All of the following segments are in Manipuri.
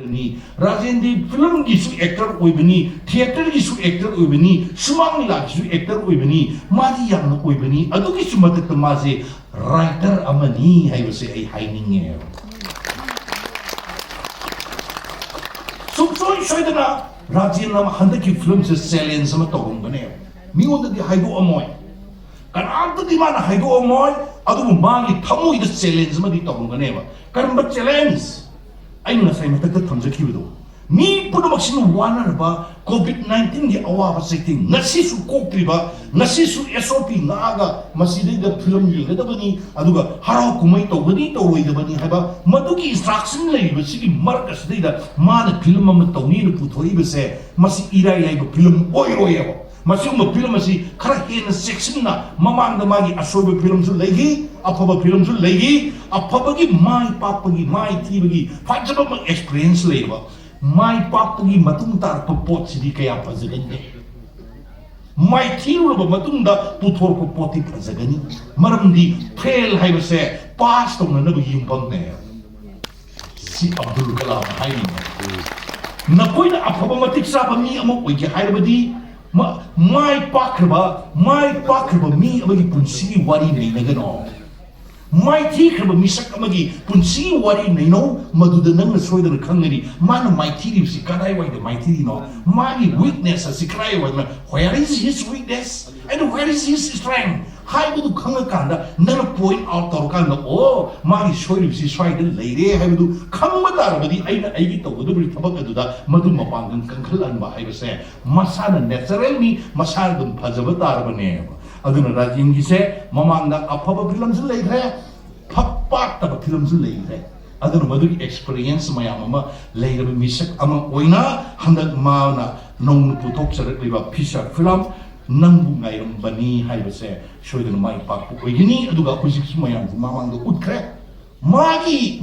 ni Rajen di film gisu actor oibani theater gisu actor oibani sumang la gisu actor oibani madi yang oibani adu gisu matak tamaze writer amani haibase ai haininge sumsoi soidana Rajen nama handaki film se salience sama togong bane mi onda di haido amoy kan anta di mana haido amoy adu magi tamo ida challenge ma di togong bane ba kan ba challenge ai na sai mata thamja kibido mi puno maksin wanar ba COVID-19 gi awa ba setting nasi su kokriba nasi su SOP naga maside da film yi da bani aduga harau kumai to bani to roi da bani haba madugi instruction lei ba sigi markas da mana film ma to ni pu thoi ba se masi ira yai ba film oi roi ba masi ma film masi khara hen section na mamang da magi asobe film su legi afaba film su legi afaba gi mai papa gi mai ti gi fajaba ma experience lei ba mai papagi matung tar popot sidi kaya pazagani mai thiru ba matung da puthor popoti pazagani maramdi fail hai base pass to na nabi yimbang ne si Abdul Kalam hai na koina afaba matik sa ba mi amo oi ki hai badi mai pakrba mi amagi punsi wari nei nagano mai thi khaba misak amagi punsi wari nei no maduda nang soida na khangani mana mai thi ri si kadai wai da mai thi no magi weakness si krai wai na where is his weakness and where is his strength hai bu khanga kanda nang point out tor kanda o magi soida si soida leire hai bu khangma dar badi aina aigi to bu bri thabak adu da madu mapang kan khalan ba hai base masana natural ni masal dum phajaba dar bane aduna Rajen gi se mamang da afaba film su leire phappat ta film su leire aduna madu experience mayam ama leire misak ama oina handak mauna nong putok sarak liba pisa film Nangbu Ngairambane hai base shoidana mai pak oigini aduga kusik mayam mamang da utkre magi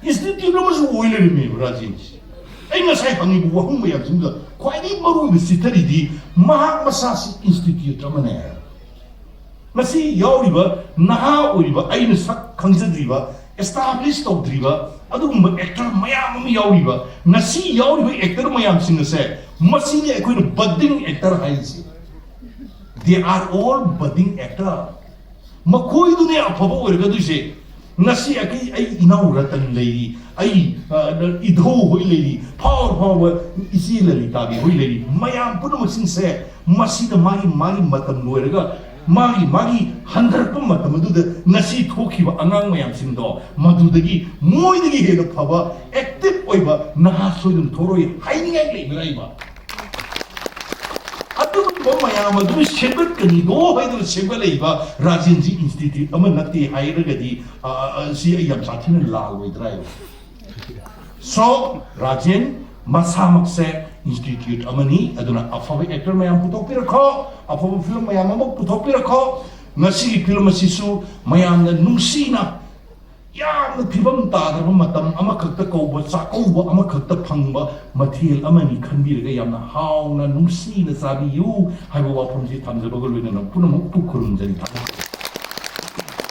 institute mas oile me Rajen ai ngasai pangi bu wahung mayam singa kwai maru bi sitari di mahak masasi institute amane masi yauriba naha oiriba aina sak khangsadriba establish tawdriba adugumba actor mayam am yauriba ngasi yauriba actor mayam singa se masi ne koina budding actor haisi they are all budding actor makoi dune afaba oirga duse ngasi ai inau ratan lei ai idho hoi lei power isi lei tabi hoi lei mayam puno masin se masi da magi matam loiraga magi 100 matam da ngasi thokiba angang mayam sindo madudagi moidagi hena phaba active oiba naha soidum thoroi hainingai lei miraiba adu bo mayam adu shebat kani do haidu shebalaiba Rajen ji institute ama nakti hairagadi si ayam sathina lal oidrai so Rajen masamak se institute amani aduna afaba actor mayam putok pirakho afaba film mayam amok putok pirakho ngasi film asisu mayam na nungsina yamna phibam tadarba matam ama khakta kauba chakauba ama khakta phangba mathil amani khanbiraga yamna hauna nungsina sabiyu haiba wapamji thamjaba golwena punamuk pu khurumjari